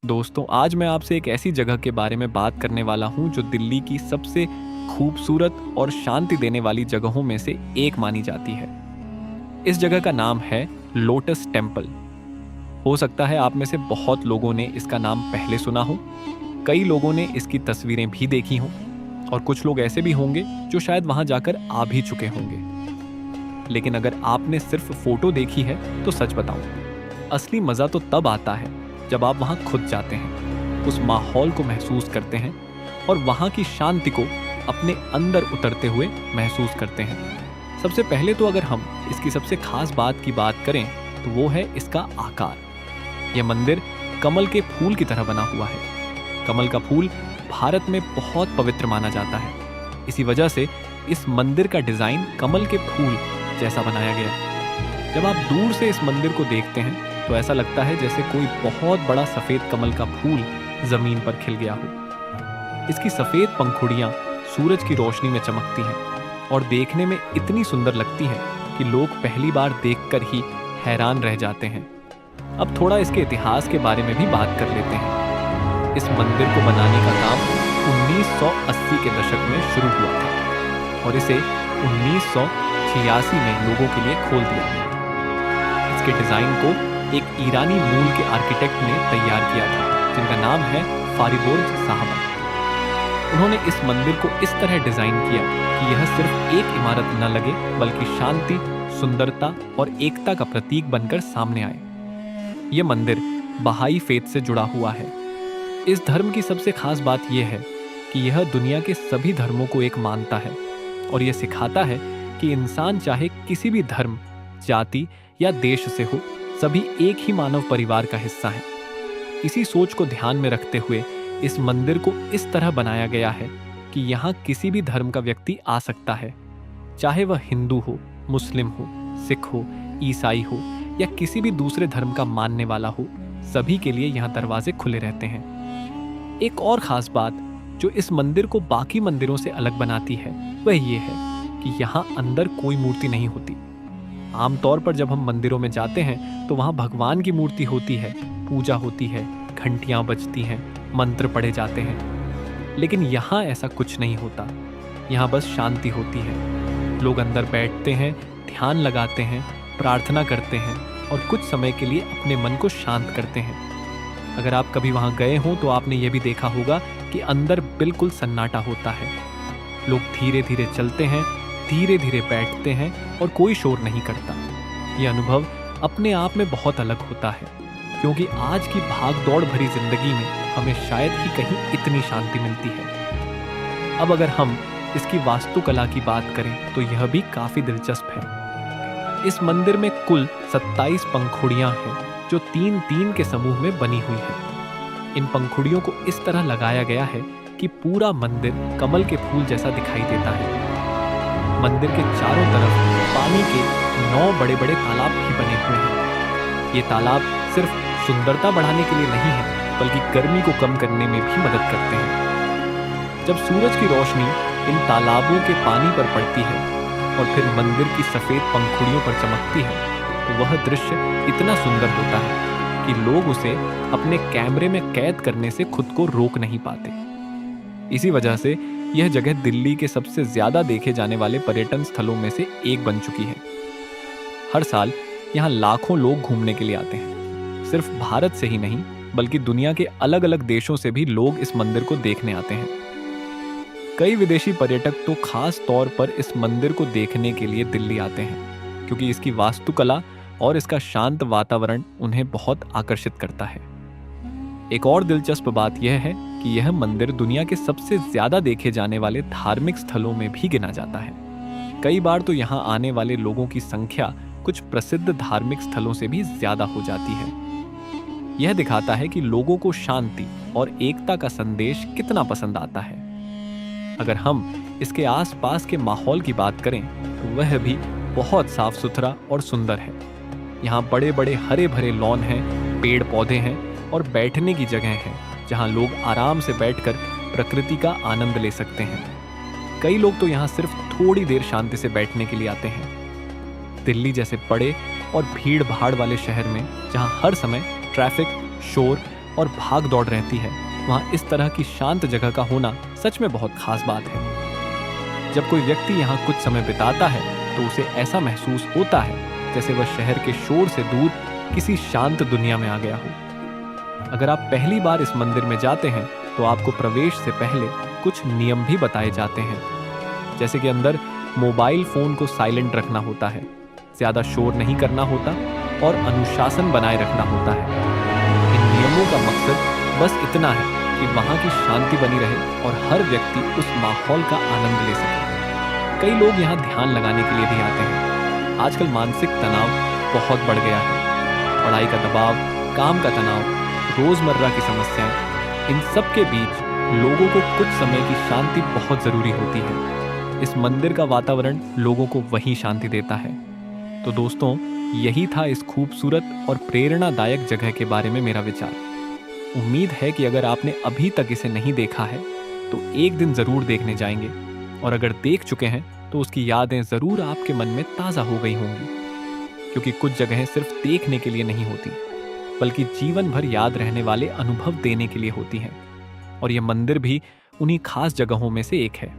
दोस्तों, आज मैं आपसे एक ऐसी जगह के बारे में बात करने वाला हूं जो दिल्ली की सबसे खूबसूरत और शांति देने वाली जगहों में से एक मानी जाती है। इस जगह का नाम है लोटस टेम्पल। हो सकता है आप में से बहुत लोगों ने इसका नाम पहले सुना हो, कई लोगों ने इसकी तस्वीरें भी देखी हों और कुछ लोग ऐसे भी होंगे जो शायद वहां जाकर आ भी चुके होंगे। लेकिन अगर आपने सिर्फ फोटो देखी है तो सच बताऊं, असली मजा तो तब आता है जब आप वहां खुद जाते हैं, उस माहौल को महसूस करते हैं और वहां की शांति को अपने अंदर उतरते हुए महसूस करते हैं। सबसे पहले तो अगर हम इसकी सबसे खास बात की बात करें तो वो है इसका आकार। यह मंदिर कमल के फूल की तरह बना हुआ है। कमल का फूल भारत में बहुत पवित्र माना जाता है। इसी वजह से इस मंदिर का डिजाइन कमल के फूल जैसा बनाया गया। जब आप दूर से इस मंदिर को देखते हैं तो ऐसा लगता है जैसे कोई बहुत बड़ा सफेद कमल का फूल जमीन पर खिल गया हो। इसकी सफेद पंखुड़ियां सूरज की रोशनी में चमकती हैं और देखने में इतनी सुंदर लगती हैं कि लोग पहली बार देखकर ही हैरान रह जाते हैं। अब थोड़ा इसके इतिहास के बारे में भी बात कर लेते हैं। इस मंदिर को बनाने का काम 1980 के दशक में शुरू हुआ था और इसे 1986 में लोगों के लिए खोल दिया गया। इसके डिजाइन को एक ईरानी मूल के आर्किटेक्ट ने तैयार किया था जिनका नाम है फारिबोर्ज साहबा। उन्होंने इस मंदिर को इस तरह डिजाइन किया कि यह सिर्फ एक इमारत न लगे बल्कि शांति, सुंदरता और एकता का प्रतीक बनकर सामने आए। यह मंदिर बहाई फेथ से जुड़ा हुआ है। इस धर्म की सबसे खास बात यह है कि यह दुनिया के सभी धर्मों को एक मानता है और यह सिखाता है कि इंसान चाहे किसी भी धर्म, जाति या देश से हो, सभी एक ही मानव परिवार का हिस्सा हैं। इसी सोच को ध्यान में रखते हुए इस मंदिर को इस तरह बनाया गया है कि यहाँ किसी भी धर्म का व्यक्ति आ सकता है, चाहे वह हिंदू हो, मुस्लिम हो, सिख हो, ईसाई हो या किसी भी दूसरे धर्म का मानने वाला हो, सभी के लिए यहाँ दरवाजे खुले रहते हैं। एक और खास बात जो इस मंदिर को बाकी मंदिरों से अलग बनाती है वह ये है कि यहाँ अंदर कोई मूर्ति नहीं होती। आमतौर पर जब हम मंदिरों में जाते हैं तो वहाँ भगवान की मूर्ति होती है, पूजा होती है, घंटियाँ बजती हैं, मंत्र पढ़े जाते हैं। लेकिन यहाँ ऐसा कुछ नहीं होता। यहाँ बस शांति होती है। लोग अंदर बैठते हैं, ध्यान लगाते हैं, प्रार्थना करते हैं और कुछ समय के लिए अपने मन को शांत करते हैं। अगर आप कभी वहाँ गए हों तो आपने ये भी देखा होगा कि अंदर बिल्कुल सन्नाटा होता है। लोग धीरे धीरे चलते हैं, धीरे धीरे बैठते हैं और कोई शोर नहीं करता। यह अनुभव अपने आप में बहुत अलग होता है, क्योंकि आज की भाग दौड़ भरी जिंदगी में हमें शायद ही कहीं इतनी शांति मिलती है। अब अगर हम इसकी वास्तुकला की बात करें तो यह भी काफी दिलचस्प है। इस मंदिर में कुल 27 पंखुड़ियां हैं जो 3-3 के समूह में बनी हुई हैं। इन पंखुड़ियों को इस तरह लगाया गया है कि पूरा मंदिर कमल के फूल जैसा दिखाई देता है। मंदिर के चारों तरफ पानी के 9 बड़े बड़े तालाब भी बने हुए हैं। ये तालाब सिर्फ सुंदरता बढ़ाने के लिए नहीं है बल्कि गर्मी को कम करने में भी मदद करते हैं। जब सूरज की रोशनी इन तालाबों के पानी पर पड़ती है और फिर मंदिर की सफेद पंखुड़ियों पर चमकती है तो वह दृश्य इतना सुंदर होता है कि लोग उसे अपने कैमरे में कैद करने से खुद को रोक नहीं पाते। इसी वजह से यह जगह दिल्ली के सबसे ज्यादा देखे जाने वाले पर्यटन स्थलों में से एक बन चुकी है। हर साल यहाँ लाखों लोग घूमने के लिए आते हैं। सिर्फ भारत से ही नहीं बल्कि दुनिया के अलग अलग देशों से भी लोग इस मंदिर को देखने आते हैं। कई विदेशी पर्यटक तो खास तौर पर इस मंदिर को देखने के लिए दिल्ली आते हैं, क्योंकि इसकी वास्तुकला और इसका शांत वातावरण उन्हें बहुत आकर्षित करता है। एक और दिलचस्प बात यह है कि यह मंदिर दुनिया के सबसे ज्यादा देखे जाने वाले धार्मिक स्थलों में भी गिना जाता है। कई बार तो यहाँ आने वाले लोगों की संख्या कुछ प्रसिद्ध धार्मिक स्थलों से भी ज्यादा हो जाती है। यह दिखाता है कि लोगों को शांति और एकता का संदेश कितना पसंद आता है। अगर हम इसके आसपास के माहौल की बात करें तो वह भी बहुत साफ सुथरा और सुंदर है। यहाँ बड़े बड़े हरे भरे लॉन हैं, पेड़ पौधे हैं और बैठने की जगह है जहाँ लोग आराम से बैठकर प्रकृति का आनंद ले सकते हैं। कई लोग तो यहाँ सिर्फ थोड़ी देर शांति से बैठने के लिए आते हैं। दिल्ली जैसे बड़े और भीड़ भाड़ वाले शहर में जहाँ हर समय ट्रैफिक, शोर और भाग दौड़ रहती है, वहाँ इस तरह की शांत जगह का होना सच में बहुत खास बात है। जब कोई व्यक्ति यहाँ कुछ समय बिताता है तो उसे ऐसा महसूस होता है जैसे वह शहर के शोर से दूर किसी शांत दुनिया में आ गया हो। अगर आप पहली बार इस मंदिर में जाते हैं तो आपको प्रवेश से पहले कुछ नियम भी बताए जाते हैं, जैसे कि अंदर मोबाइल फोन को साइलेंट रखना होता है, ज्यादा शोर नहीं करना होता और अनुशासन बनाए रखना होता है। इन नियमों का मकसद बस इतना है कि वहाँ की शांति बनी रहे और हर व्यक्ति उस माहौल का आनंद ले सके। कई लोग यहाँ ध्यान लगाने के लिए भी आते हैं। आजकल मानसिक तनाव बहुत बढ़ गया है। पढ़ाई का दबाव, काम का तनाव, रोजमर्रा की समस्याएं, इन सब के बीच लोगों को कुछ समय की शांति बहुत जरूरी होती है। इस मंदिर का वातावरण लोगों को वही शांति देता है। तो दोस्तों, यही था इस खूबसूरत और प्रेरणादायक जगह के बारे में मेरा विचार। उम्मीद है कि अगर आपने अभी तक इसे नहीं देखा है तो एक दिन जरूर देखने जाएंगे, और अगर देख चुके हैं तो उसकी यादें जरूर आपके मन में ताज़ा हो गई होंगी, क्योंकि कुछ जगहें सिर्फ देखने के लिए नहीं होती बल्कि जीवन भर याद रहने वाले अनुभव देने के लिए होती हैं। और यह मंदिर भी उन्हीं खास जगहों में से एक है।